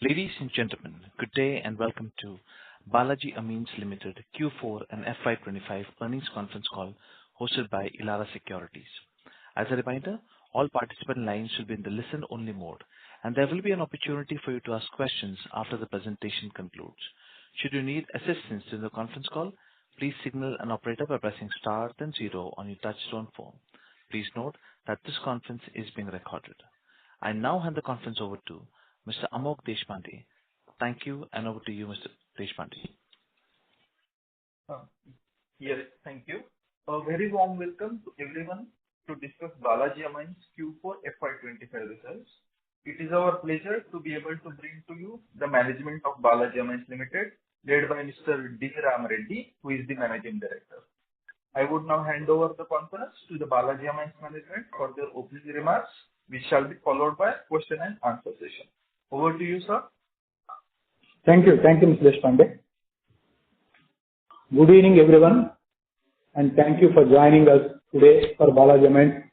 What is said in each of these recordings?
Ladies and gentlemen, good day and welcome to Balaji Amines Ltd Q4 and FY25 earnings conference call hosted by Elara Securities. As a reminder, all participant lines will be in the listen-only mode, and there will be an opportunity for you to ask questions after the presentation concludes. Should you need assistance during the conference call, please signal an operator by pressing star then zero on your touchtone phone. Please note that this conference is being recorded. I now hand the conference over to Mr. Amok Deshpande. Thank you, and over to you, Mr. Deshpande. Yes, thank you. A very warm welcome to everyone to discuss Balaji Amines Q4 FY25 results. It is our pleasure to be able to bring to you the management of Balaji Amines Ltd, led by Mr. D. Ram Reddy, who is the Managing Director. I would now hand over the conference to the Balaji Amines management for their opening remarks, which shall be followed by a question and answer session. Over to you, sir. Thank you, Mr. Deshpande. Good evening, everyone, and thank you for joining us today for Balaji Amines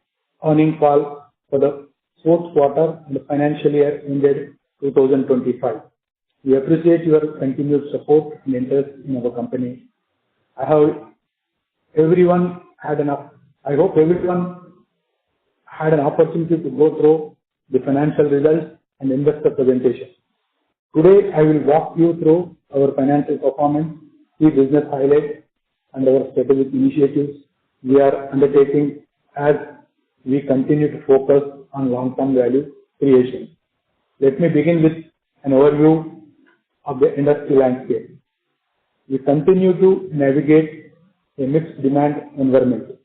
earnings call for the fourth quarter and the financial year ended 2025. We appreciate your continued support and interest in our company. I hope everyone had an opportunity to go through the financial results and investor presentation. Today, I will walk you through our financial performance, key business highlights, and our strategic initiatives we are undertaking as we continue to focus on long-term value creation. Let me begin with an overview of the industry landscape. We continue to navigate a mixed demand environment.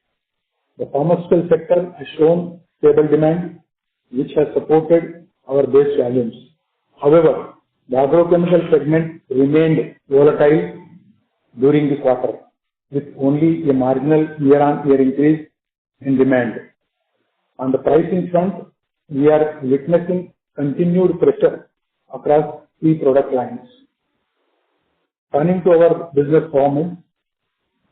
The pharmaceutical sector has shown stable demand, which has supported our base volumes. However, the agrochemical segment remained volatile during the quarter, with only a marginal year-on-year increase in demand. On the pricing front, we are witnessing continued pressure across key product lines. Turning to our business performance,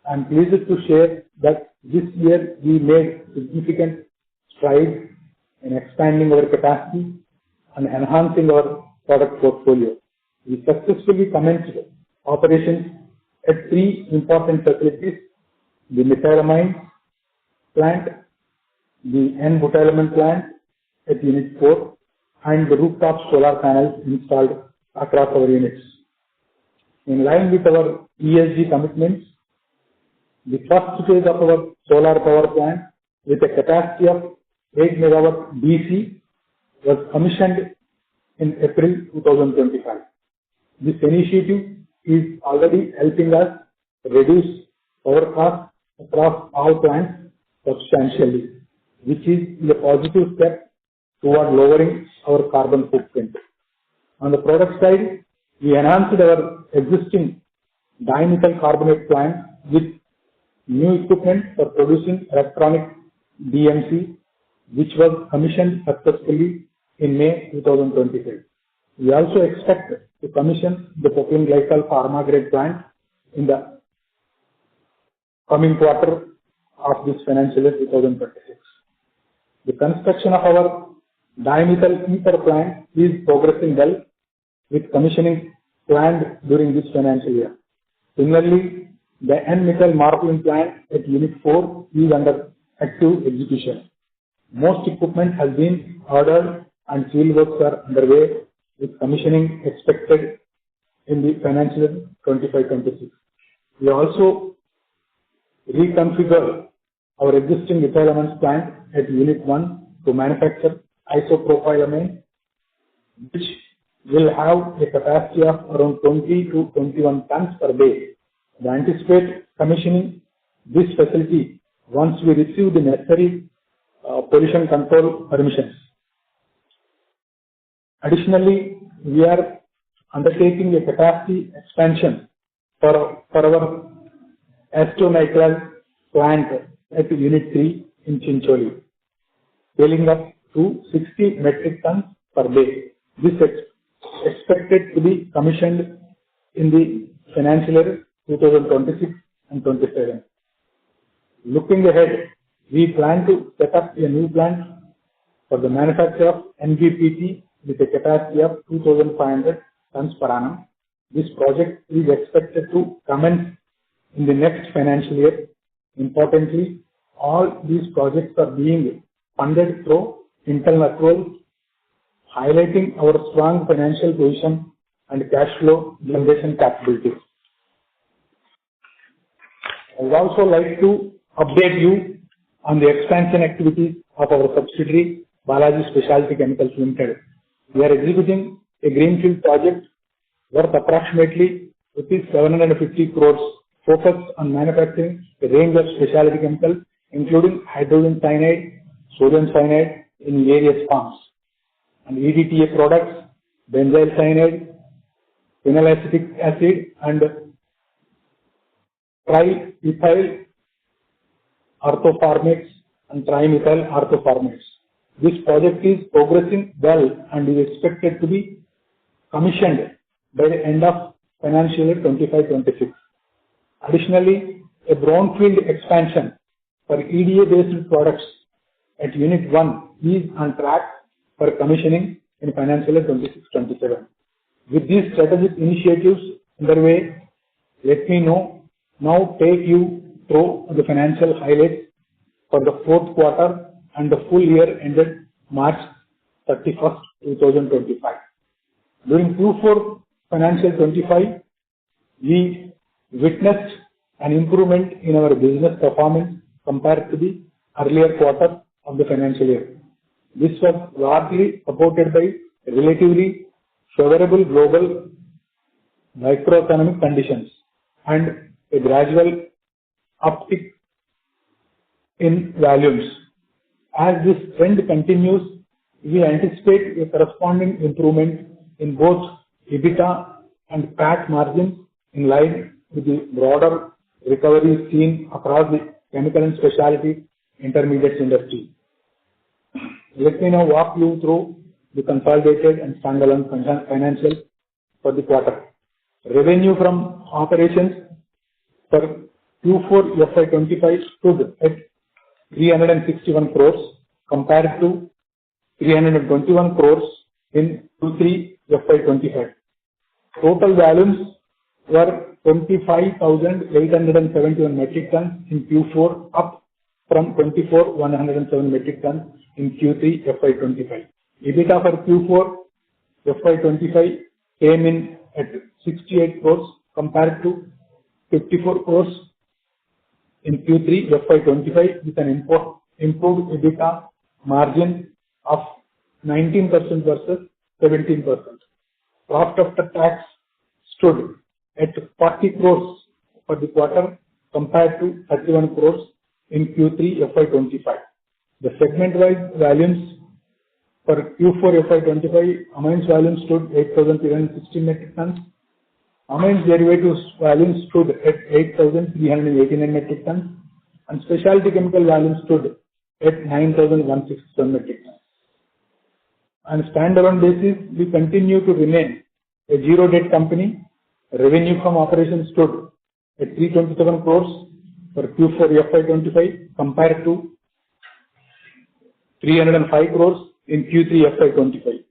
I am pleased to share that this year we made significant strides in expanding our capacity and enhancing our product portfolio. We successfully commenced operations at three important facilities: the methylamine plant, the N-butylamine plant at Unit 4, and the rooftop solar panels installed across our units. In line with our ESG commitments, the first phase of our solar power plant with a capacity of 8 MW DC was commissioned in April 2025. This initiative is already helping us reduce power costs across all plants substantially, which is a positive step toward lowering our carbon footprint. On the product side, we enhanced our existing dimethyl carbonate plant with new equipment for producing electronic DMC, which was commissioned successfully in May 2025. We also expect to commission the propylene glycol pharma grade plant in the coming quarter of this financial year 2026. The construction of our dimethyl ether plant is progressing well, with commissioning planned during this financial year. Similarly, the N-methyl morpholine plant at Unit 4 is under active execution. Most equipment has been ordered and field works are underway, with commissioning expected in the financial year 25-26. We also reconfigured our existing ethylamines plant at Unit 1 to manufacture isopropylamine, which will have a capacity of around 20 to 21 tons per day. We anticipate commissioning this facility once we receive the necessary pollution control permissions. Additionally, we are undertaking a capacity expansion for our acetonitrile plant at Unit 3 in Chincholi, scaling up to 60 metric tons per day. This is expected to be commissioned in the financial year 2026 and 27. Looking ahead, we plan to set up a new plant for the manufacture of NBPT with a capacity of 2,500 tons per annum. This project is expected to commence in the next financial year. Importantly, all these projects are being funded through internal accruals, highlighting our strong financial position and cash flow generation capabilities. I would also like to update you on the expansion activities of our subsidiary, Balaji Specialty Chemicals Ltd. We are executing a greenfield project worth approximately 750 crores, focused on manufacturing a range of specialty chemicals, including hydrogen cyanide, sodium cyanide in various forms, and EDTA products, benzyl cyanide, phenylacetic acid, and triethyl orthoformates and trimethyl orthoformates. This project is progressing well and is expected to be commissioned by the end of financial year 25-26. Additionally, a brownfield expansion for EDA-based products at Unit 1 is on track for commissioning in financial year 26-27. With these strategic initiatives underway, let me now take you through the financial highlights for the fourth quarter and the full year ended March 31st, 2025. During Q4 financial 25, we witnessed an improvement in our business performance compared to the earlier quarter of the financial year. This was largely supported by relatively favorable global macroeconomic conditions and a gradual uptick in volumes. As this trend continues, we anticipate a corresponding improvement in both EBITDA and PAT margins in line with the broader recovery seen across the chemical and specialty intermediates industry. Let me now walk you through the consolidated and standalone financials for the quarter. Revenue from operations for Q4 FY25 stood at 361 crores compared to 321 crores in Q3 FY25. Total volumes were 25,871 metric tons in Q4, up from 24,107 metric tons in Q3 FY25. EBITDA for Q4 FY25 came in at 68 crores compared to 54 crores in Q3 FY25 with an improved EBITDA margin of 19% versus 17%. Profit after tax stood at 40 crores for the quarter compared to 31 crores in Q3 FY25. The segment-wise volumes for Q4 FY25, amines volume stood 8,316 metric tons. Amines derivatives volume stood at 8,389 metric tons, and specialty chemical volume stood at 9,167 metric tons. On a standalone basis, we continue to remain a zero-debt company. Revenue from operations stood at 327 crores for Q4 FY25 compared to 305 crores in Q3 FY25.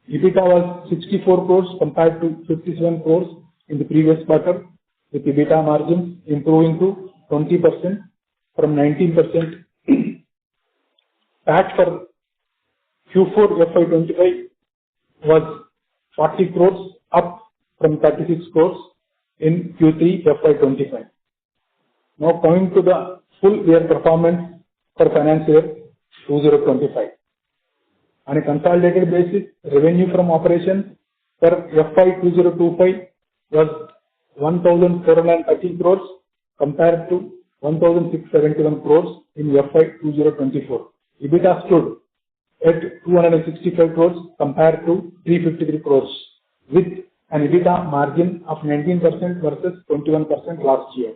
EBITDA was 64 crores compared to 57 crores in the previous quarter, with EBITDA margins improving to 20% from 19%. PAT for Q4 FY25 was 40 crores, up from 36 crores in Q3 FY25. Now coming to the full year performance for financial year 2025. On a consolidated basis, revenue from operations for FY 2025 was 1,430 crores compared to 1,671 crores in FY 2024. EBITDA stood at 265 crores compared to 353 crores, with an EBITDA margin of 19% versus 21% last year.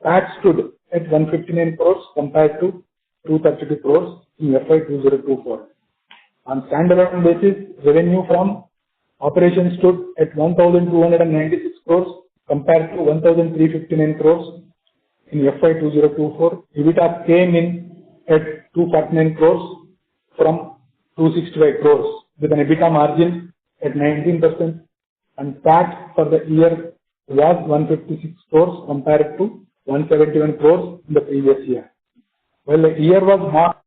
PAT stood at 159 crores compared to 232 crores in FY 2024. On standalone basis, revenue from operations stood at 1,296 crores compared to 1,359 crores in FY 2024. EBITDA came in at 249 crores from 265 crores with an EBITDA margin at 19%, and PAT for the year was 156 crores compared to 171 crores in the previous year. While the year was marked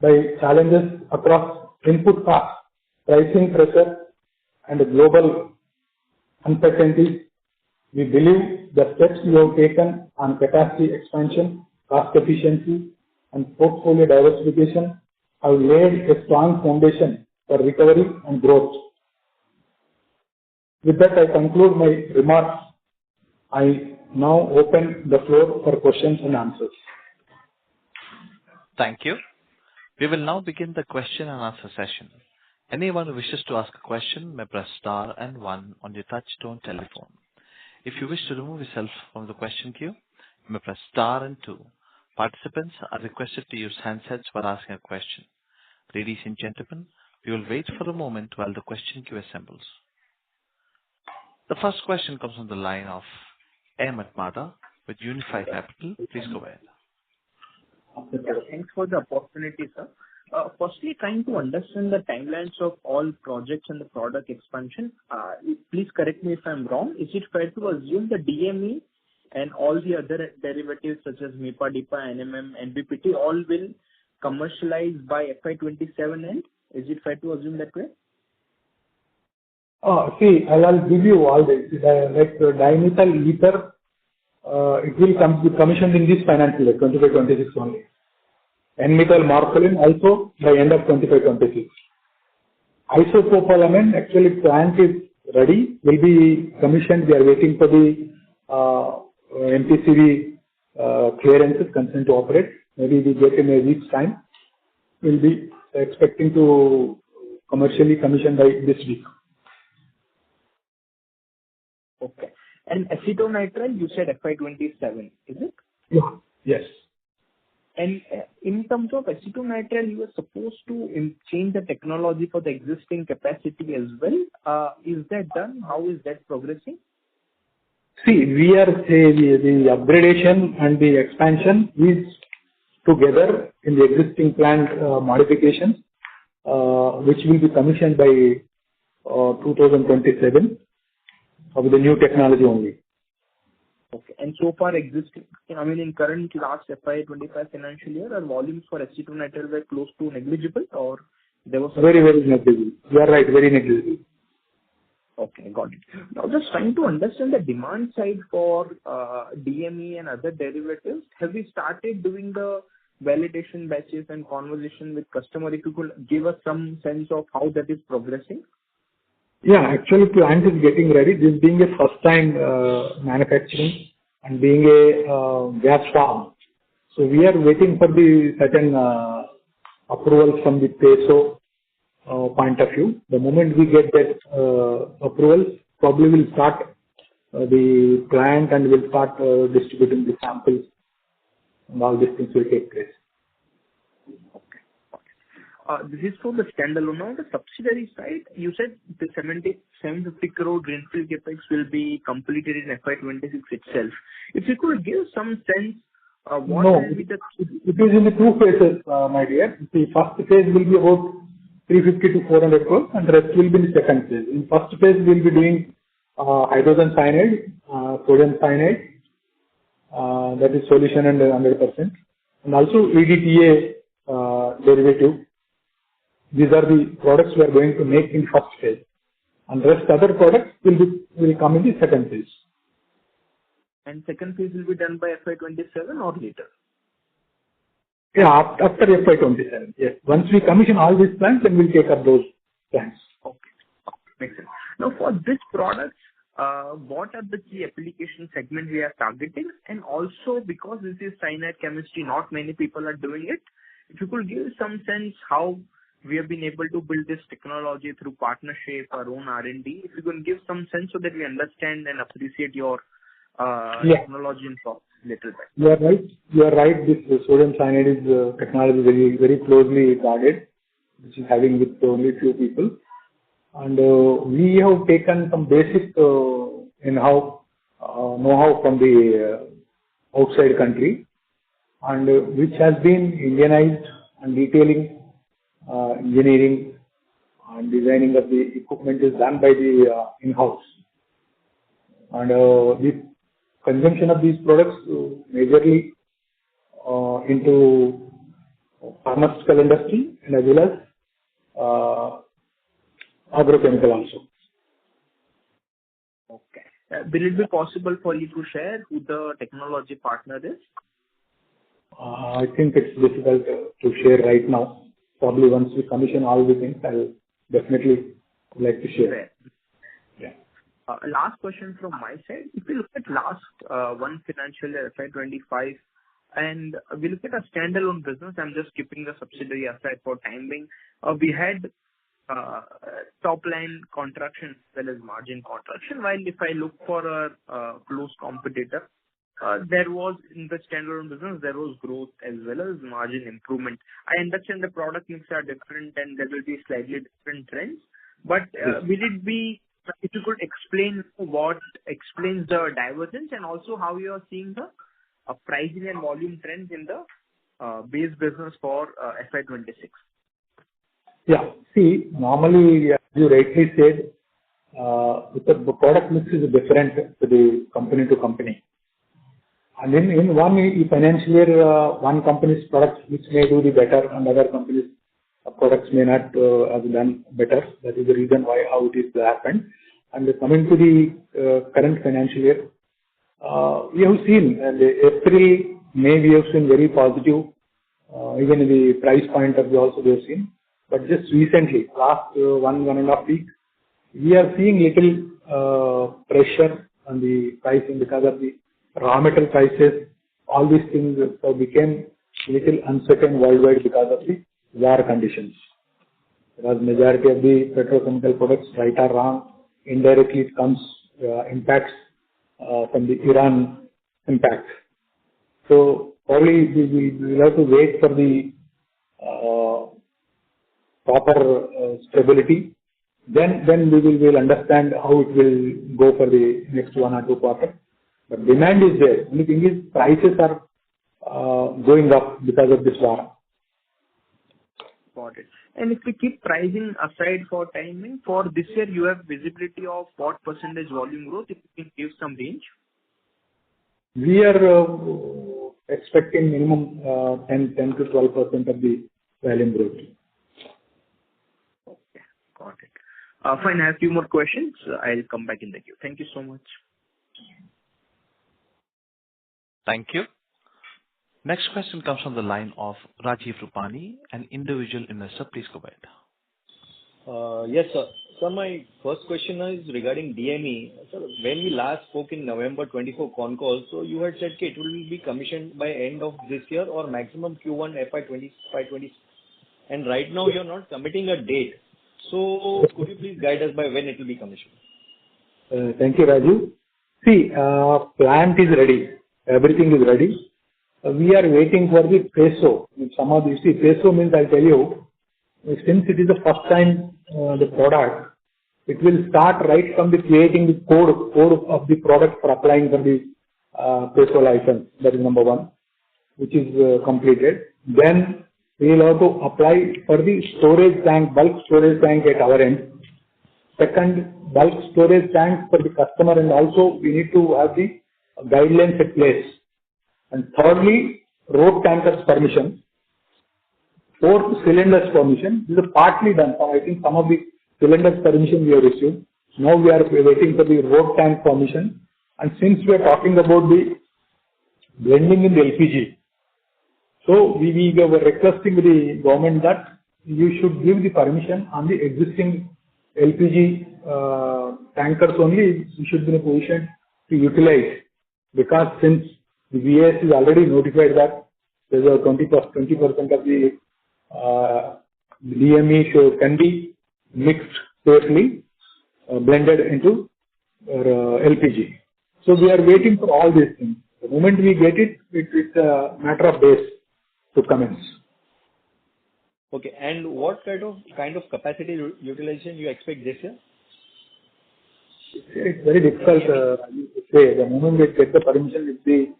by challenges across input costs, pricing pressure, and global uncertainties, we believe the steps we have taken on capacity expansion, cost efficiency, and portfolio diversification have laid a strong foundation for recovery and growth. With that, I conclude my remarks. I now open the floor for questions and answers. Thank you. We will now begin the question and answer session. Anyone who wishes to ask a question may press star and one on your touch-tone telephone. If you wish to remove yourself from the question queue, you may press star and two. Participants are requested to use handsets while asking a question. Ladies and gentlemen, we will wait for a moment while the question queue assembles. The first question comes from the line of Ahmed Mada with Unifi Capital. Please go ahead. Yeah, thanks for the opportunity, sir. Firstly, trying to understand the timelines of all projects and the product expansion. Please correct me if I'm wrong. Is it fair to assume the DME and all the other derivatives such as MIPA, DIPA, NMM, NBPT all will commercialize by FY27 end? Is it fair to assume that way? See, I'll give you all this. Like dimethyl ether, it will be commissioned in this financial year, 25-26 only. And methyl morpholine also by end of 25-26. Isopropylamine, actually plant is ready, will be commissioned. We are waiting for the MPCV clearances, consent to operate. Maybe we get in a week's time. We'll be expecting to commercially commission by this week. Okay. And acetonitrile, you said FY27, is it? Yeah. Yes. And in terms of acetonitrile, you were supposed to change the technology for the existing capacity as well. Is that done? How is that progressing? See, we are the upgradation and the expansion is together in the existing plant modifications, which will be commissioned by 2027 with the new technology only. Okay. And so far existing, I mean, in current last FY25 financial year, our volumes for acetonitrile were close to negligible, or there was very negligible. You are right, very negligible. Okay, got it. Now, just trying to understand the demand side for DME and other derivatives. Have we started doing the validation batches and conversation with customer? If you could give us some sense of how that is progressing. Yeah, actually plant is getting ready. This being a first time manufacturing and being a gas farm. So we are waiting for the certain approvals from the PESO point of view. The moment we get that approval, probably we'll start the plant and we'll start distributing the samples and all these things will take place. This is for the standalone. Now, the subsidiary side, you said the 750 crore greenfield capex will be completed in FY26 itself. If you could give some sense, what will be the... It is in the two phases, my dear. The first phase will be about 350 to 400 crores and the rest will be in the second phase. In first phase, we will be doing hydrogen cyanide, sodium cyanide, that is solution and 100%, and also EDTA derivative. These are the products we are going to make in first phase, and rest other products will come in the second phase. And second phase will be done by FY27 or later? Yeah, after FY27. Yes. Once we commission all these plants, then we'll take up those plants. Okay. Makes sense. Now, for this product, what are the key application segments we are targeting? And also, because this is cyanide chemistry, not many people are doing it. If you could give some sense how we have been able to build this technology through partnership, our own R&D. If you can give some sense so that we understand and appreciate your technology and process little bit. You are right. You are right. This sodium cyanide is technology very closely guarded, which is having with only few people. And we have taken some basic know-how from the outside country, and which has been Indianized and detailing engineering and designing of the equipment is done by the in-house. And the consumption of these products majorly into pharmaceutical industry and as well as agrochemical also. Okay. Will it be possible for you to share who the technology partner is? I think it's difficult to share right now. Probably once we commission all the things, I'll definitely like to share. Yeah. Last question from my side. If you look at last one financial year, FY25, and we look at a standalone business, I'm just keeping the subsidiary aside for timing. We had top line contraction as well as margin contraction. While if I look for a close competitor, there was in the standalone business, there was growth as well as margin improvement. I understand the product mix are different and there will be slightly different trends, but will it be, if you could explain what explains the divergence and also how you are seeing the pricing and volume trends in the base business for FY26? Yeah. See, normally, as you rightly said, the product mix is different to the company to company. And in one financial year, one company's products which may do the better and other companies' products may not have done better. That is the reason why how it is happened. And coming to the current financial year, we have seen April, May we have seen very positive. Even in the price point of view also we have seen. But just recently, last 1.5 weeks, we are seeing little pressure on the pricing because of the raw material prices. All these things became little uncertain worldwide because of the war conditions. Because majority of the petrochemical products, right or wrong, indirectly it comes impacts from the Iran impact. So probably we will have to wait for the proper stability. Then we will understand how it will go for the next 1 or 2 quarters. But demand is there. Only thing is prices are going up because of this war. Got it. And if we keep pricing aside for timing, for this year you have visibility of what percentage volume growth, if you can give some range? We are expecting minimum 10 to 12% of the volume growth. Okay, got it. Fine, I have a few more questions. I'll come back in the queue. Thank you so much. Thank you. Next question comes from the line of Rajiv Rupani, an individual investor. Please go ahead. Yes, sir. So my first question is regarding DME. Sir, when we last spoke in November 24 CONCALL, so you had said it will be commissioned by end of this year or maximum Q1 FY25-26. And right now you're not committing a date. So could you please guide us by when it will be commissioned? Thank you, Raju. See, plant is ready. Everything is ready. We are waiting for the peso. Some of these, peso means I'll tell you, since it is the first time the product, it will start right from the creating the code of the product for applying for the peso license. That is number one, which is completed. Then we will have to apply for the storage tank, bulk storage tank at our end. Second, bulk storage tank for the customer, and also we need to have the guidelines in place. And thirdly, road tankers permission. Fourth, cylinders permission. This is partly done. I think some of the cylinders permission we have received. Now we are waiting for the road tank permission. And since we are talking about the blending in the LPG, so we were requesting the government that you should give the permission on the existing LPG tankers only. We should be in a position to utilize, because since the VAS is already notified that there is a 20% of the DME can be mixed safely, blended into LPG. So we are waiting for all these things. The moment we get it, it's a matter of days to commence. Okay, and what kind of capacity utilization you expect this year? It's very difficult to say. The moment we get the permission, if the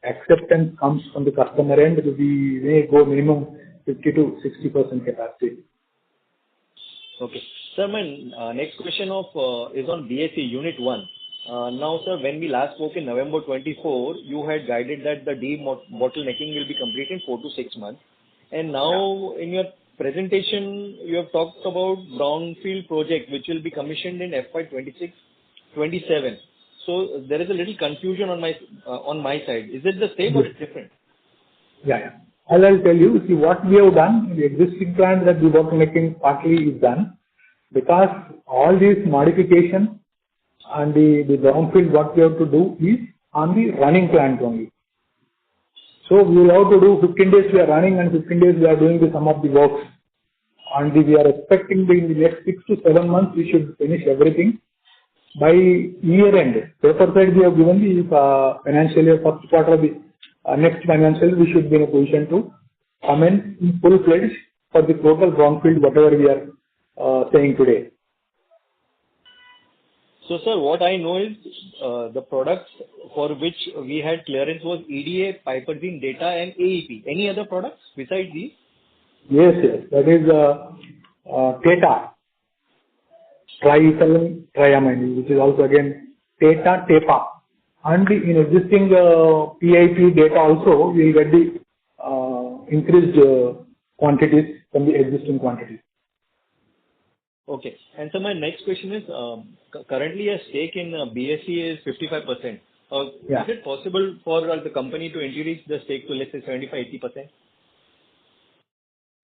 acceptance comes from the customer end, we may go minimum 50 to 60% capacity. Okay. Sir, my next question is on BSE Unit 1. Now, sir, when we last spoke in November 24, you had guided that the bottlenecking will be complete in 4 to 6 months. And now in your presentation, you have talked about brownfield project, which will be commissioned in FY26-27. So there is a little confusion on my side. Is it the same or it's different? Yeah. I'll tell you, see what we have done, the existing plant that the bottlenecking partly is done, because all these modifications and the brownfield what we have to do is on the running plant only. So we will have to do 15 days we are running and 15 days we are doing some of the works. And we are expecting in the next 6 to 7 months we should finish everything. By year end, paper side we have given the financial year first quarter of the next financial, we should be in a position to come in full-fledged for the total brownfield, whatever we are saying today. So, sir, what I know is the products for which we had clearance was EDA, piperazine, data, and AEP. Any other products besides these? Yes. That is Theta, triethylene triamine, which is also again Theta, TEPA. And in existing PIP data also, we will get the increased quantities from the existing quantities. Okay. And so my next question is, currently a stake in BSE is 55%. Is it possible for the company to increase the stake to, let's say, 75-80%?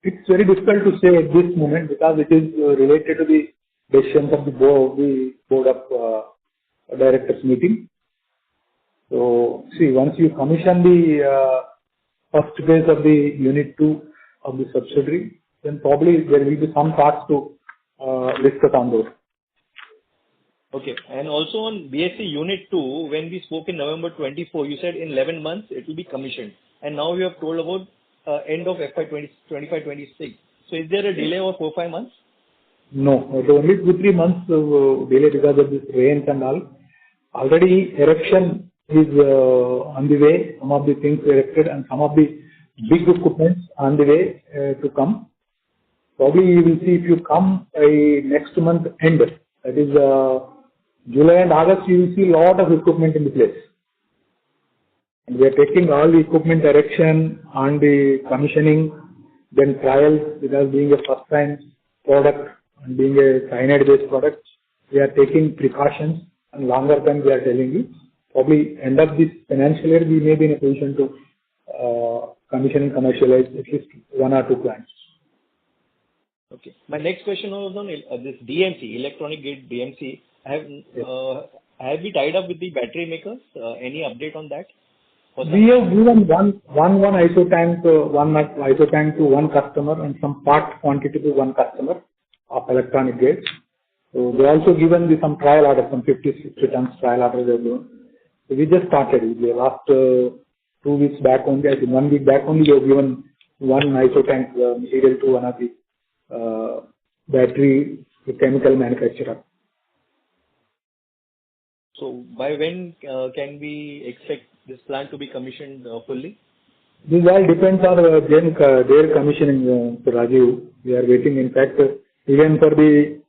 It's very difficult to say at this moment because it is related to the decisions of the board of directors meeting. So, see, once you commission the first phase of the unit 2 of the subsidiary, then probably there will be some parts to discuss on those. Okay. And also on BSE Unit 2, when we spoke in November 24, you said in 11 months it will be commissioned. And now you have told about end of FY25-26. So is there a delay of 4-5 months? No, only 2-3 months delay because of this rains and all. Already erection is on the way. Some of the things erected and some of the big equipment on the way to come. Probably you will see if you come next month end, that is July and August, you will see a lot of equipment in the place. And we are taking all the equipment erection on the commissioning, then trials, because being a first time product and being a cyanide based product, we are taking precautions and longer term we are telling you. Probably end of this financial year, we may be in a position to commission and commercialize at least 1 or 2 plants. Okay. My next question was on this DMC, electronic gate DMC. Have we tied up with the battery makers? Any update on that? We have given one ISO tank to one customer and some part quantity to one customer of electronic gates. So they also given some trial order, some 50-60 tons trial order they have given. So we just started. The last 2 weeks back only, I think 1 week back only, we have given one ISO tank material to one of the battery chemical manufacturer. So by when can we expect this plant to be commissioned fully? This all depends on their commissioning, Rajiv. We are waiting. In fact, even for the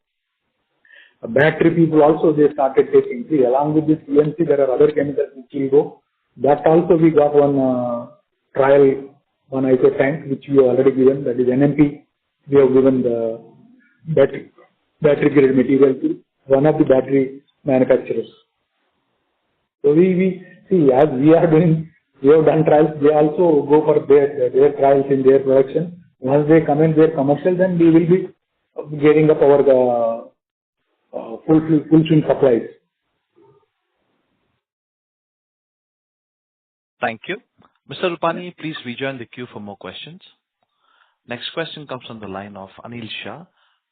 battery people also they started taking. See, along with this EMC, there are other chemicals which will go. That also we got one trial, one ISO tank which we have already given. That is NMP. We have given the battery grade material to one of the battery manufacturers. So we see, as we are doing, we have done trials, they also go for their trials in their production. Once they come in their commercial, then we will be getting up our full swing supplies. Thank you. Mr. Rupani, please rejoin the queue for more questions. Next question comes from the line of Anil Shah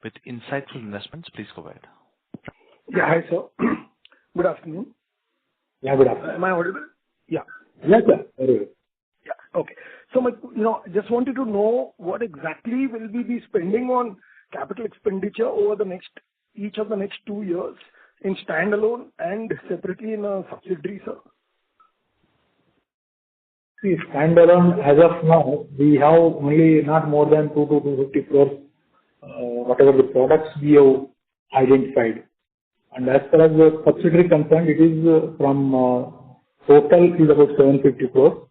with Insightful Investments. Please go ahead. Yeah, hi, sir. Good afternoon. Yeah, good afternoon. Am I audible? Yeah. Yes, sir. Very good. Yeah. Okay. So, just wanted to know what exactly will be the spending on capital expenditure over each of the next 2 years in standalone and separately in a subsidiary, sir? See, standalone, as of now, we have only not more than 2 to 250 crores, whatever the products we have identified. And as far as the subsidiary concerned, it is from total is about 750 crores.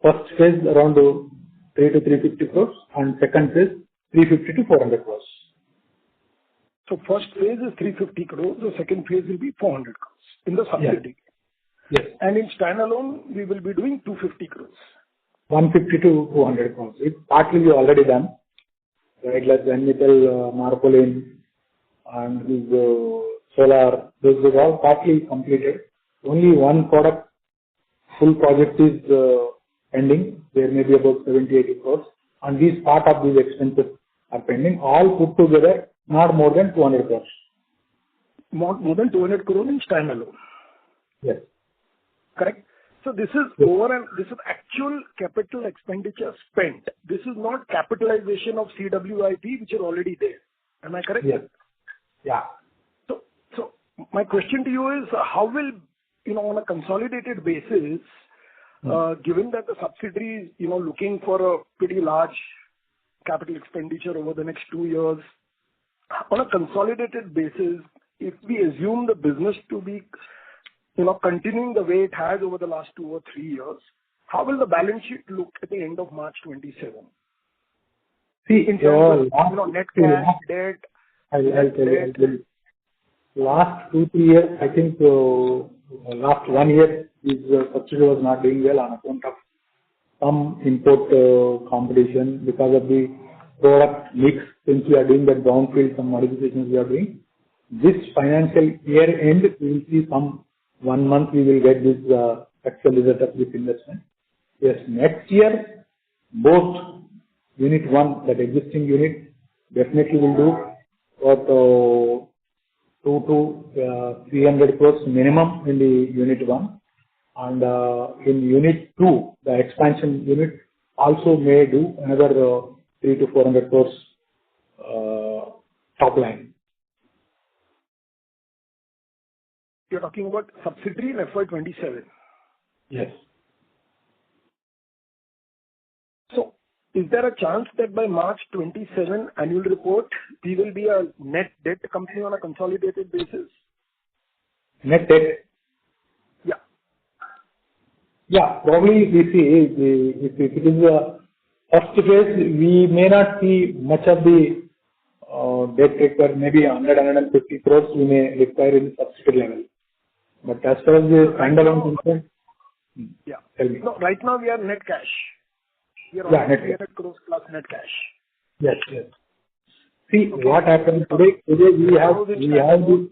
First phase around 3 to 350 crores, and second phase 350 to 400 crores. So first phase is 350 crores, the second phase will be 400 crores in the subsidiary. Yes. And in standalone, we will be doing 250 crores. 150 to 200 crores. It's partly already done. Right, like Methyl, morpholine, and this solar, those are all partly completed. Only one product, full project is pending. There may be about 70-80 crores, and these part of these expenses are pending. All put together, not more than 200 crores. More than 200 crores in standalone. Yes. Correct? So this is this is actual capital expenditure spent. This is not capitalization of CWIP, which are already there. Am I correct? Yes. Yeah. So my question to you is, how will, on a consolidated basis, given that the subsidiary is, looking for a pretty large capital expenditure over the next 2 years, on a consolidated basis, if we assume the business to be continuing the way it has over the last 2 or 3 years, how will the balance sheet look at the end of March 27? See, in terms of net cash, debt. I'll tell you. Last 2-3 years, I think last 1 year, this subsidiary was not doing well on account of some import competition because of the product mix. Since we are doing that brownfield, some modifications we are doing. This financial year end, we will see some 1 month we will get this actual result of this investment. Yes, next year, both unit 1, that existing unit, definitely will do about 2 to 300 crores minimum in the unit 1. And in unit 2, the expansion unit also may do another 3 to 400 crores top line. You're talking about subsidiary in FY27? Yes. So, is there a chance that by March 27 annual report, we will be a net debt company on a consolidated basis? Net debt? Yeah. Yeah, probably we see if it is a first phase, we may not see much of the debt required, maybe 100-150 crores we may require in the subsidiary level. But as far as the standalone concerned, yeah. Tell me. No, right now we are net cash. We are net 300 crores plus net cash. Yes. See, what happened today we have the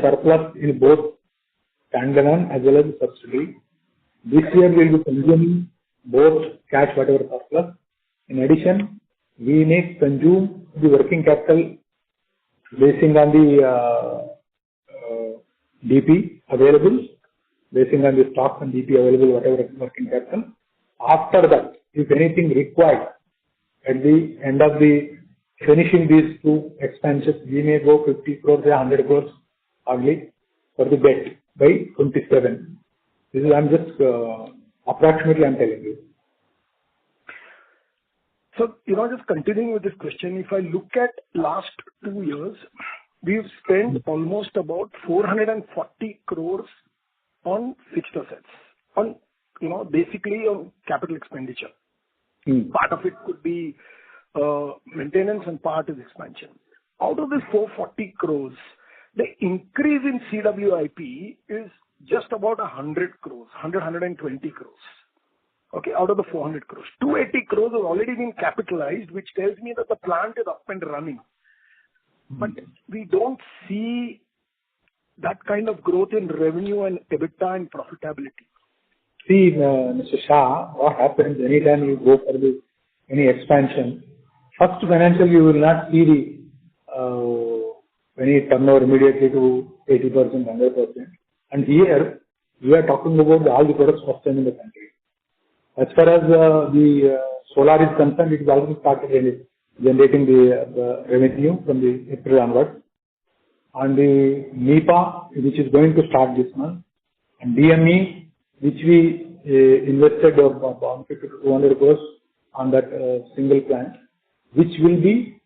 surplus in both standalone as well as the subsidiary. This year we will be consuming both cash, whatever surplus. In addition, we may consume the working capital basing on the DP available, basing on the stocks and DP available, whatever working capital. After that, if anything required at the end of the finishing these 2 expansions, we may go 50 crores or 100 crores only for the debt by 27. This is, I'm just approximately I'm telling you. So, just continuing with this question, if I look at last 2 years, we've spent almost about 440 crores on fixed assets, on, basically on capital expenditure. Part of it could be maintenance and part is expansion. Out of this 440 crores, the increase in CWIP is just about 100 crores, 120 crores. Okay, out of the 400 crores. 280 crores has already been capitalized, which tells me that the plant is up and running. But we don't see that kind of growth in revenue and EBITDA and profitability. See, Mr. Shah, what happens anytime you go for any expansion, first financial you will not see the any turnover immediately to 80%, 100%. And here, we are talking about all the products first time in the country. As far as the solar is concerned, it is already started generating the revenue from the April onwards. And the NEPA, which is going to start this month, and DME, which we invested about 150 to 200 crores on that single plant, which will be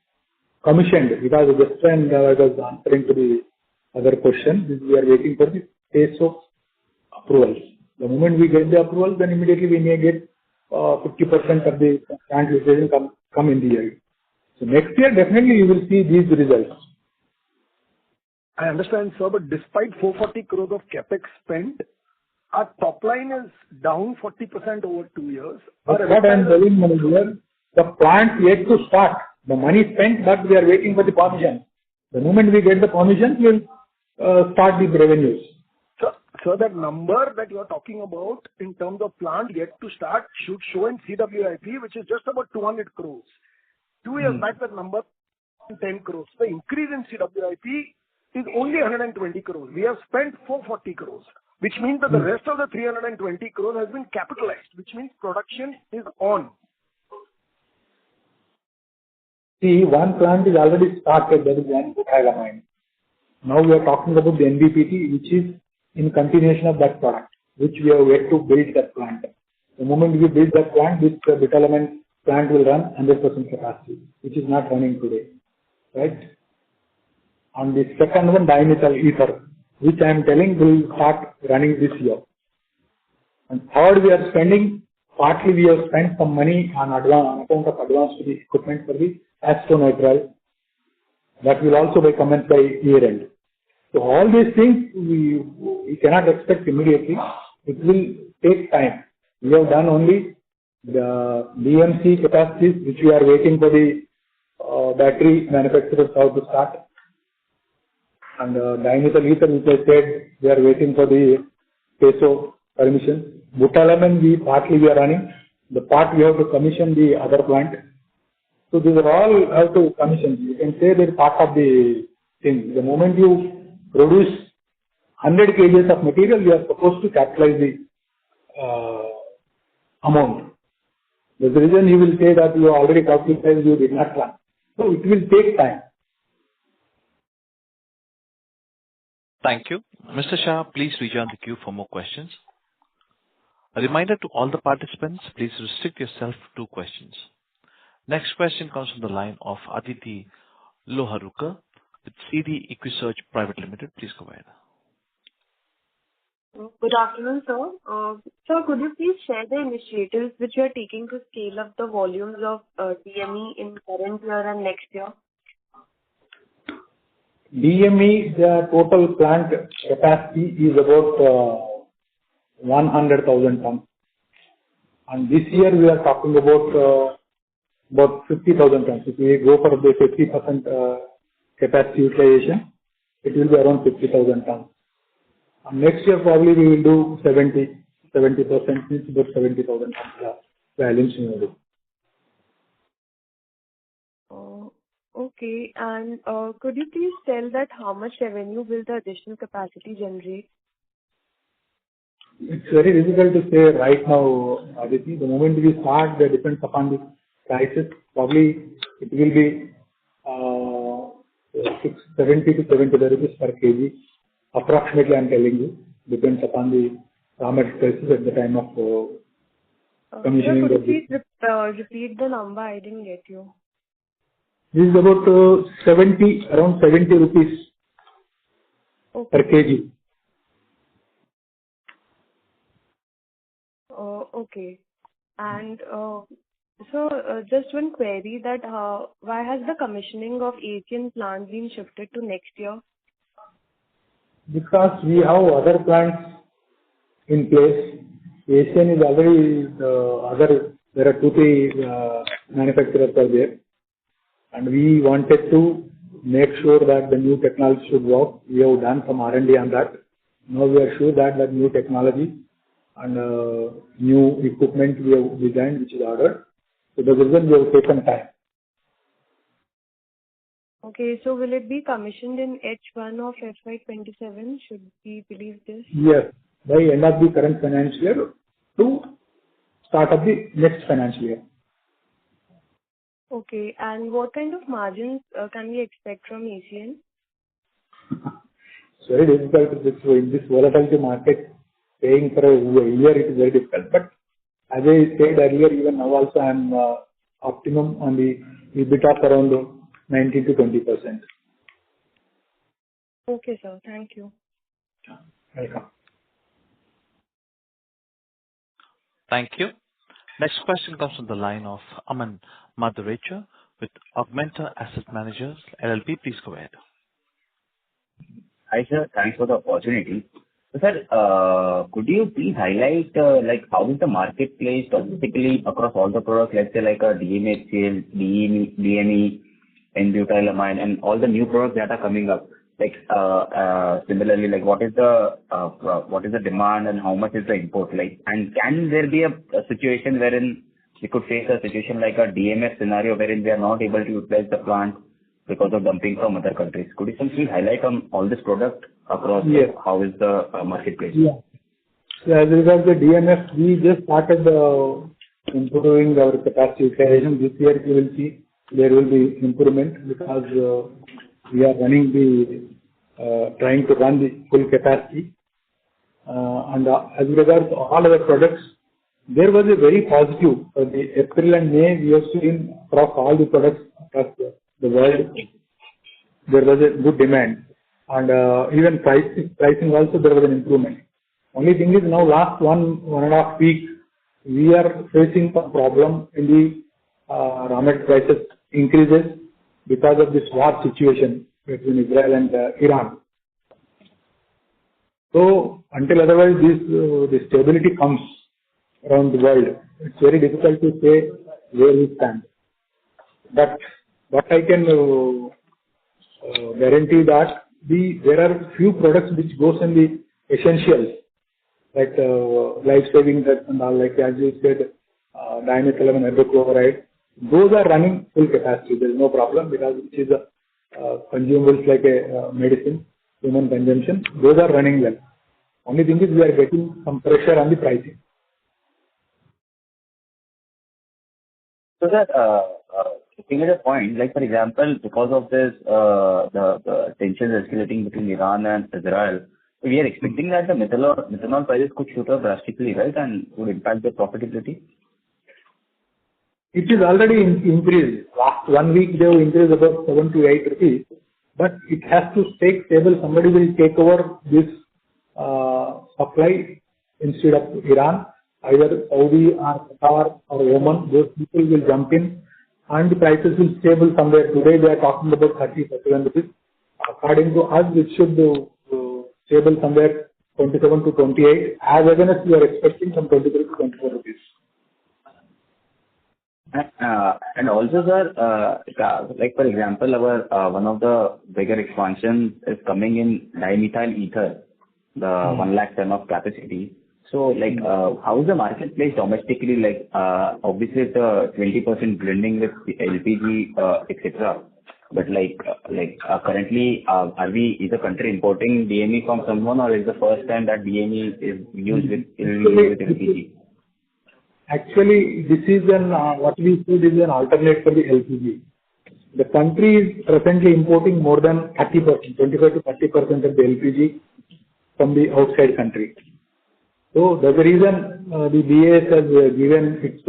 commissioned, because just when I was answering to the other question, we are waiting for the phase of approval. The moment we get the approval, then immediately we may get 50% of the plant utilization come in the year. So next year, definitely you will see these results. I understand, sir, but despite 440 crores of capex spent, our top line is down 40% over 2 years. That's what I am telling you here. The plant yet to start. The money spent, but we are waiting for the permission. The moment we get the permission, we will start the revenues. So that number that you are talking about in terms of plant yet to start should show in CWIP, which is just about 200 crores. 2 years back, that number 10 crores. The increase in CWIP is only 120 crores. We have spent 440 crores, which means that the rest of the 320 crores has been capitalized, which means production is on. See, one plant is already started, that is amine. Now we are talking about the NBPT, which is in continuation of that product, which we have yet to build that plant. The moment we build that plant, this amine plant will run 100% capacity, which is not running today, right? On the second one, dimethyl ether, which I am telling will start running this year. And third, we are spending, partly we have spent some money on account of advance to the equipment for the acetonitrile. That will also be commenced by year end. So all these things we cannot expect immediately. It will take time. We have done only the DMC capacities, which we are waiting for the battery manufacturers how to start. And dimethyl ether, which I said, we are waiting for the PESO permission. Butalamin, partly we are running. The part we have to commission the other plant. So these are all have to commission. You can say they're part of the thing. The moment you produce 100 kgs of material, you are supposed to capitalize the amount. There's the reason you will say that you already capitalized, you did not run. So it will take time. Thank you. Mr. Shah, please rejoin the queue for more questions. A reminder to all the participants, please restrict yourself to 2 questions. Next question comes from the line of Aditi Loharuka with CD Equisearch Private Limited. Please go ahead. Good afternoon, sir. Sir, could you please share the initiatives which you are taking to scale up the volumes of DME in current year and next year? DME, the total plant capacity is about 100,000 tons. And this year we are talking about 50,000 tons. If we go for the 50% capacity utilization, it will be around 50,000 tons. And next year probably we will do 70%, means about 70,000 tons volumes. Okay, and could you please tell that how much revenue will the additional capacity generate? It's very difficult to say right now, Aditi. The moment we start, that depends upon the prices. Probably it will be 70 to 75 rupees per kg. Approximately, I am telling you, depends upon the raw material prices at the time of commissioning. Could you please repeat the number? I didn't get you. This is about around 70 rupees per kg. Okay. And so just one query that why has the commissioning of Asian plant been shifted to next year? Because we have other plants in place. Asian is already there are 2-3 manufacturers are there. And we wanted to make sure that the new technology should work. We have done some R&D on that. Now we are sure that the new technology and new equipment we have designed, which is ordered. So the reason we have taken time. Okay, so will it be commissioned in H1 of FY27? Should we believe this? Yes, by end of the current financial year to start of the next financial year. Okay, and what kind of margins can we expect from ACN? It's very difficult in this volatility market. paying for a year, it is very difficult. But as I said earlier, even now also I am optimum on the EBITDA around 19 to 20%. Okay, sir. Thank you. Welcome. Thank you. Next question comes from the line of Aman Madhurecha with Augmenta Asset Managers LLP. Please go ahead. Hi, sir. Thanks for the opportunity. So, sir, could you please highlight how is the marketplace specifically across all the products, let's say like a DMAHCl, DME, N-butyl amine, and all the new products that are coming up? Similarly, what is the demand and how much is the import? And can there be a situation wherein we could face a situation like a DMF scenario wherein we are not able to utilize the plant because of dumping from other countries? Could you simply highlight on all this product across? Yes. How is the marketplace? Yeah. So as regards the DMF, we just started improving our capacity utilization. This year you will see there will be improvement because we are trying to run the full capacity. And as regards all other products, there was a very positive. The April and May, we have seen across all the products across the world, there was a good demand. And even pricing also there was an improvement. Only thing is now last one and a half week, we are facing some problem in the raw material prices increases because of this war situation between Israel and Iran. So until otherwise the stability comes around the world, it's very difficult to say where we stand. But what I can guarantee that there are few products which goes in the essentials, like life-saving drugs and all, like as you said, dimethyl and hydrochloride. Those are running full capacity. There is no problem because it is consumables like a medicine, human consumption. Those are running well. Only thing is we are getting some pressure on the pricing. So that looking at a point, for example, because of this, the tensions escalating between Iran and Israel, we are expecting that the methanol prices could shoot up drastically, right, and would impact the profitability. It is already increased. Last 1 week they have increased about 7 to 8 rupees, but it has to stay stable. Somebody will take over this supply instead of Iran. Either Saudi or Qatar or Oman, those people will jump in and the prices will stable somewhere. Today they are talking about 30, 31 rupees. According to us, it should stable somewhere 27 to 28. As against we are expecting from 23 to 24 rupees. And also, sir, for example, our one of the bigger expansions is coming in dimethyl ether, the 1 lakh ton of capacity. So, how is the marketplace domestically? Obviously, it's a 20% blending with the LPG, etc. But currently, is the country importing DME from someone, or is the first time that DME is used with LPG? Actually, this is what we said is an alternate for the LPG. The country is presently importing more than 30%, 25 to 30% of the LPG from the outside country. So that's the reason the BAS has given its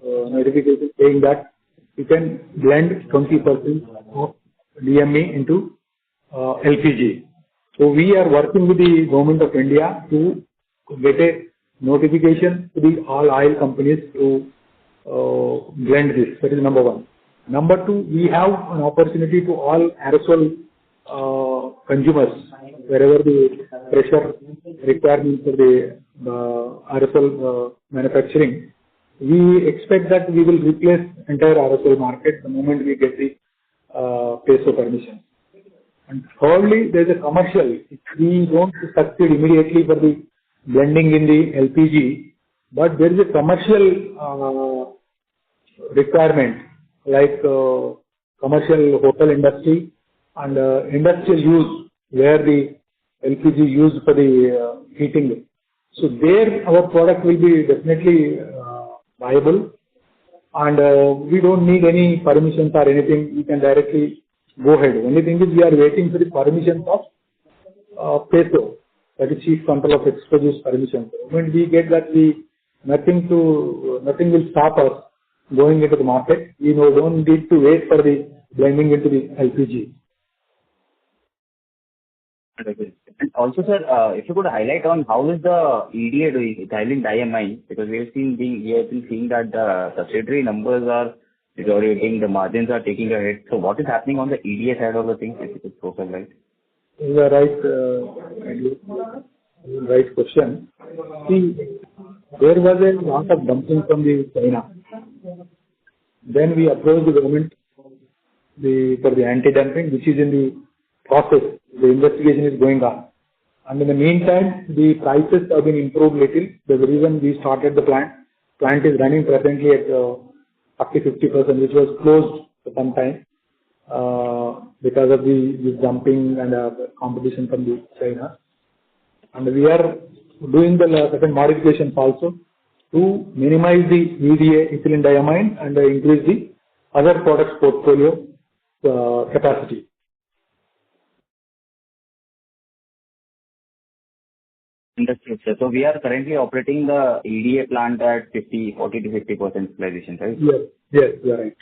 notification saying that you can blend 20% of DME into LPG. So we are working with the government of India to get a notification to the all oil companies to blend this. That is number one. Number two, we have an opportunity to all aerosol consumers, wherever the pressure requirements for the aerosol manufacturing. We expect that we will replace entire aerosol market the moment we get the PESO permission. And thirdly, there is a commercial. If we don't succeed immediately for the blending in the LPG, but there is a commercial requirement like commercial hotel industry and industrial use where the LPG used for the heating. So there our product will be definitely viable, and we don't need any permissions or anything. We can directly go ahead. Only thing is we are waiting for the permissions of PESO. that is Chief Control of Explosives permission. When we get that, nothing will stop us going into the market. We don't need to wait for the blending into the LPG. And also, sir, if you could highlight on how is the EDA doing, ethylene diamine, because we have been seeing that the subsidiary numbers are deteriorating, the margins are taking a hit. So what is happening on the EDA side of the things, if you could throw some light? You are right question. See, there was a lot of dumping from the China. Then we approached the government for the anti-dumping, which is in the process. The investigation is going on. And in the meantime, the prices have been improved little. That's the reason we started the plant. Plant is running presently at 40-50%, which was closed for some time because of the dumping and competition from the China. And we are doing the certain modifications also to minimize the EDA, ethylene diamine, and increase the other products portfolio capacity. Understood, sir. So we are currently operating the EDA plant at 40 to 50% utilization, right? Yes, you are right.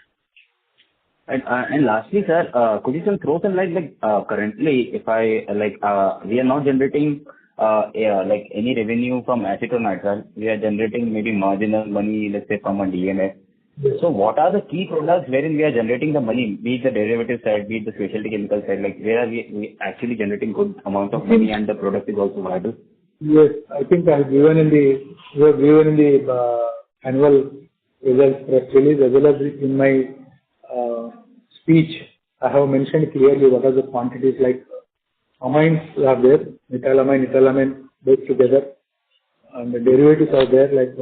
And lastly, sir, could you throw some light, currently, if we are not generating any revenue from acetonitrile, we are generating maybe marginal money, let's say from a DMS. Yes. So what are the key products wherein we are generating the money, be it the derivative side, be it the specialty chemical side, where are we actually generating good amount of money and the product is also viable? Yes, I think I have given in the annual results press release, as well as in my speech. I have mentioned clearly what are the quantities, like amines are there, methylamine, both together, and the derivatives are there, like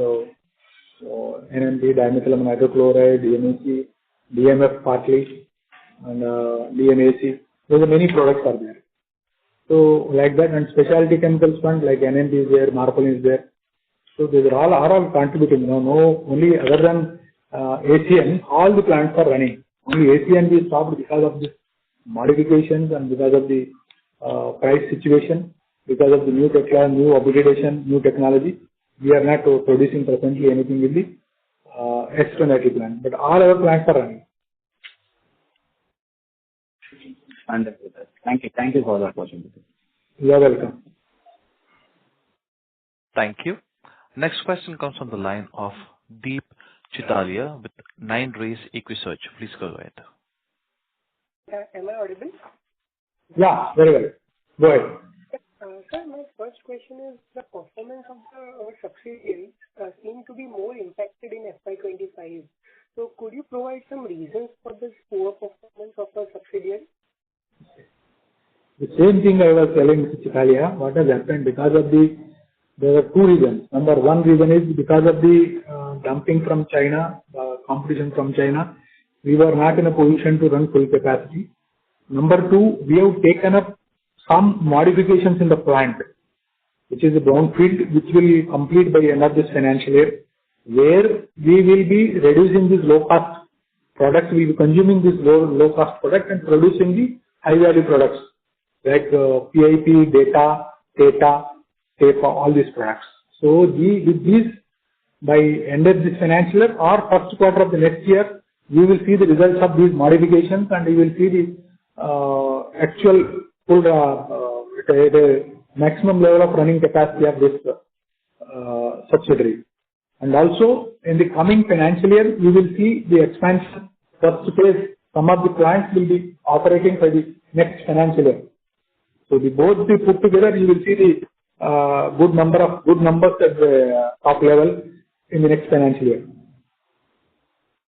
NMP, dimethylamine hydrochloride, DMAHCl, DMF partly, and DMAHCl. There are many products are there. So like that, and specialty chemicals fund like NMP is there, morpholine is there. So these are all contributing. No, only other than ACN, all the plants are running. Only ACN we stopped because of the modifications and because of the price situation, because of the new technology, new upgradation, new technology. We are not producing presently anything with the acetonitrile plant, but all our plants are running. Understood, sir. Thank you for the opportunity. You are welcome. Thank you. Next question comes from the line of Deep Chitalia with 9 Rays Equisearch. Please go ahead. Am I audible? Yeah, very well. Go ahead. Sir, my first question is the performance of our subsidiaries seem to be more impacted in FY25. So could you provide some reasons for this poor performance of our subsidiaries? The same thing I was telling Mr. Chitalia, what has happened because of there are two reasons. Number one reason is because of the dumping from China, competition from China. We were not in a position to run full capacity. Number two, we have taken up some modifications in the plant, which is a brownfield, which will complete by end of this financial year, where we will be reducing these low-cost products. We will be consuming this low-cost product and producing the high-value products like PIP, data, tape, all these products. So with these, by end of this financial year or first quarter of the next year, we will see the results of these modifications, and we will see the actual full the maximum level of running capacity of this subsidiary. And also in the coming financial year, we will see the expansion. First phase, some of the plants will be operating for the next financial year. So both put together, you will see the good numbers at the top level in the next financial year.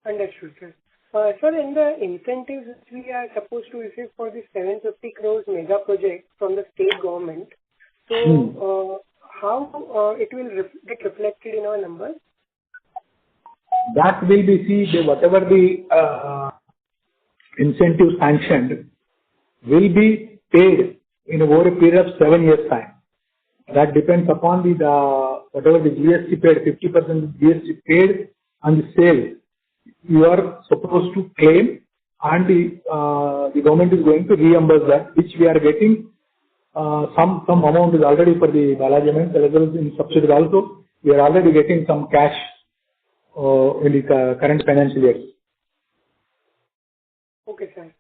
Understood, sir. Sir, in the incentives which we are supposed to receive for the 750 crores mega project from the state government, so how it will get reflected in our numbers? That will be whatever the incentive sanctioned will be paid in over a period of 7 years' time. That depends upon whatever the GST paid, 50% GST paid on the sale you are supposed to claim, and the government is going to reimburse that, which we are getting some amount is already for the Balaji Amines, as well as in subsidiary also. We are already getting some cash in the current financial year. Okay, sir.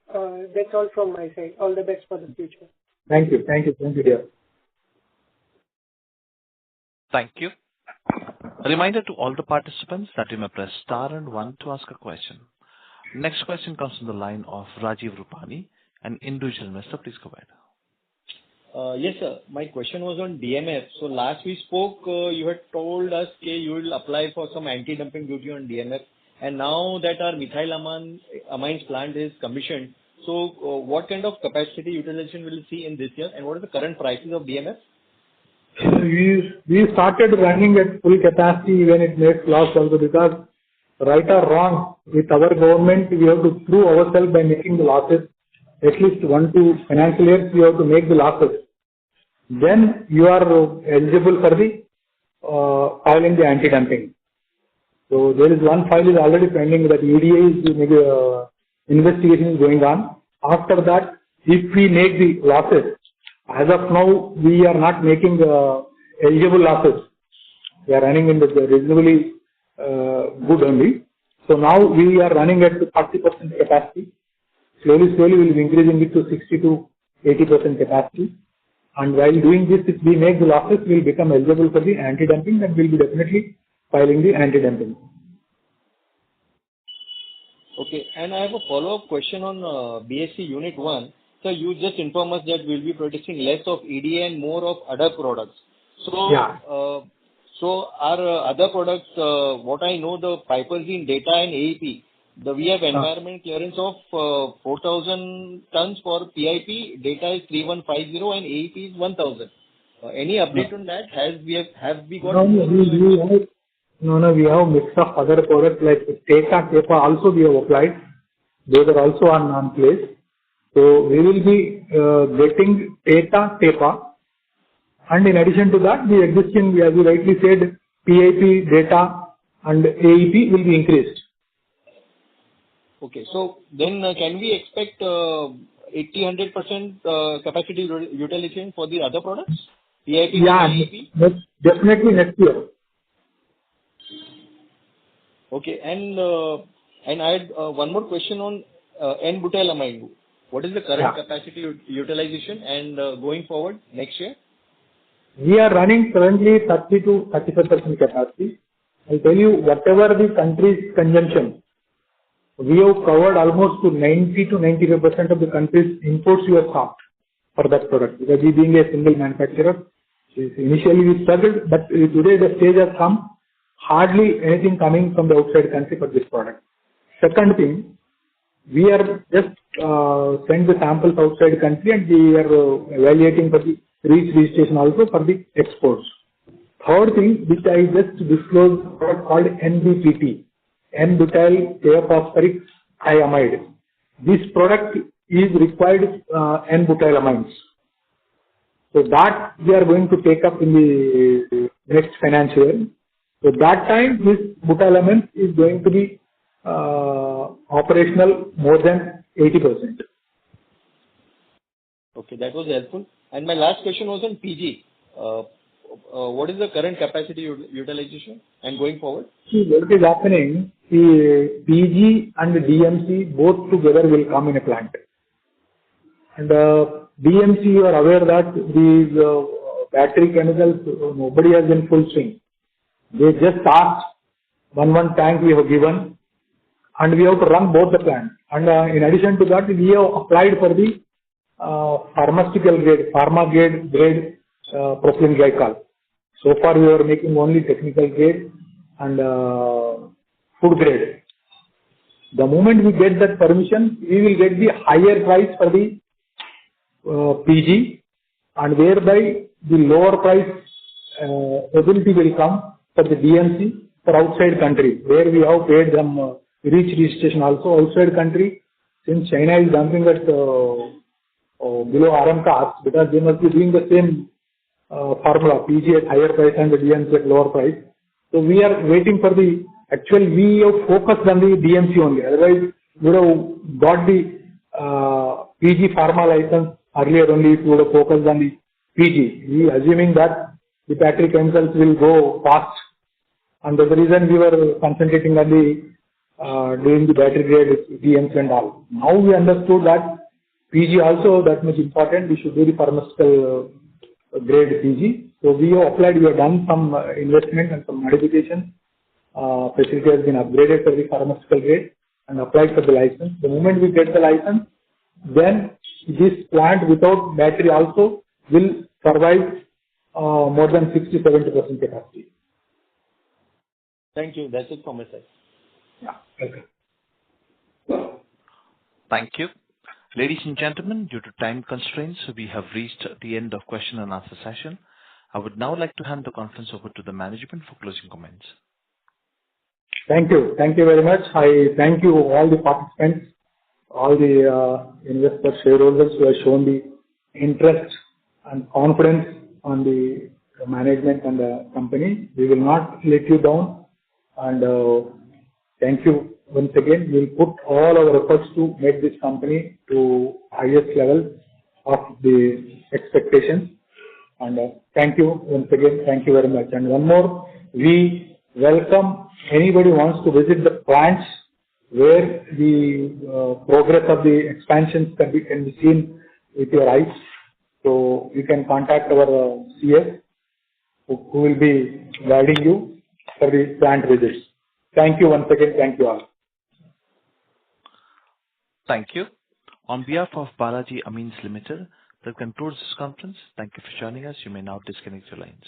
That's all from my side. All the best for the future. Thank you. Thank you. Thank you, dear. Thank you. A reminder to all the participants that you may press star and one to ask a question. Next question comes from the line of Rajiv Rupani, an individual investor. Please go ahead. Yes, sir. My question was on DMF. So last we spoke, you had told us you will apply for some anti-dumping duty on DMF. And now that our methyl amines plant is commissioned, so what kind of capacity utilization will we see in this year? And what are the current prices of DMF? We started running at full capacity when it makes loss also, because right or wrong, with our government, we have to prove ourselves by making the losses. At least 1-2 financial years, we have to make the losses. Then you are eligible for the filing the anti-dumping. So there is one file is already pending that EDA investigation is going on. After that, if we make the losses, as of now, we are not making eligible losses. We are running in the reasonably good only. So now we are running at 40% capacity. Slowly we will be increasing it to 60 to 80% capacity. And while doing this, if we make the losses, we will become eligible for the anti-dumping, and we will be definitely filing the anti-dumping. Okay, and I have a follow-up question on BSc Unit 1. So you just inform us that we will be producing less of EDA and more of other products. So, yeah. So our other products, what I know, the piperazine, data and AEP, we have environment clearance of 4,000 tons for PIP, data is 3,150 and AEP is 1,000. Any update on that? Have we got? No, we have mix of other products like Teta, Tepa also we have applied. Those are also on place. So we will be getting Teta, Tepa, and in addition to that, the existing, as you rightly said, PIP, data and AEP will be increased. Okay, so then can we expect 80-100% capacity utilization for the other products? PIP, yeah, AEP? Definitely next year. Okay, and I had one more question on N-butylamine. What is the current capacity utilization and going forward next year? We are running currently 30 to 35% capacity. I'll tell you, whatever the country's consumption, we have covered almost to 90 to 95% of the country's imports we have stopped for that product. Because we being a single manufacturer, initially we struggled, but today the stage has come, hardly anything coming from the outside country for this product. Second thing, we are just send the samples outside country, and we are evaluating for the REACH registration also for the exports. Third thing, which I just disclosed, called NBPT, N-butyl thiophosphoric thiamide. This product is required N-butylamines. So that we are going to take up in the next financial year. So that time, this butylamine is going to be operational more than 80%. Okay, that was helpful. And my last question was on PG. What is the current capacity utilization and going forward? See, what is happening, the PG and the DMC both together will come in a plant. And DMC, you are aware that these battery chemicals, nobody has in full swing. They just asked one tank we have given, and we have to run both the plants. And in addition to that, we have applied for the pharmaceutical grade, pharma grade propylene glycol. So far we are making only technical grade and food grade. The moment we get that permission, we will get the higher price for the PG, and thereby the lower price ability will come for the DMC for outside country, where we have paid them REACH registration also outside country, since China is dumping at below RM cost, because they must be doing the same formula, PG at higher price and the DMC at lower price. So we are waiting for the, actually we have focused on the DMC only, otherwise we would have got the PG pharma license earlier only, if we would have focused on the PG. We assuming that the battery chemicals will go fast, and that's the reason we were concentrating on doing the battery grade DMs and all. Now we understood that PG also that much important. We should do the pharmaceutical grade PG. So we have applied. We have done some investment and some modifications. Facility has been upgraded for the pharmaceutical grade and applied for the license. The moment we get the license, then this plant without battery also will survive more than 60-70% capacity. Thank you. That's it from my side. Yeah. Okay. Thank you. Ladies and gentlemen, due to time constraints, we have reached the end of question and answer session. I would now like to hand the conference over to the management for closing comments. Thank you. Thank you very much. I thank you all the participants, all the investors, shareholders who have shown the interest and confidence on the management and the company. We will not let you down, and thank you once again. We will put all our efforts to make this company to highest level of the expectations. And thank you once again. Thank you very much. And one more, we welcome anybody wants to visit the plants where the progress of the expansions can be seen with your eyes. So you can contact our CS who will be guiding you for the plant visits. Thank you once again. Thank you all. Thank you. On behalf of Balaji Amines Ltd, that concludes this conference. Thank you for joining us. You may now disconnect your lines.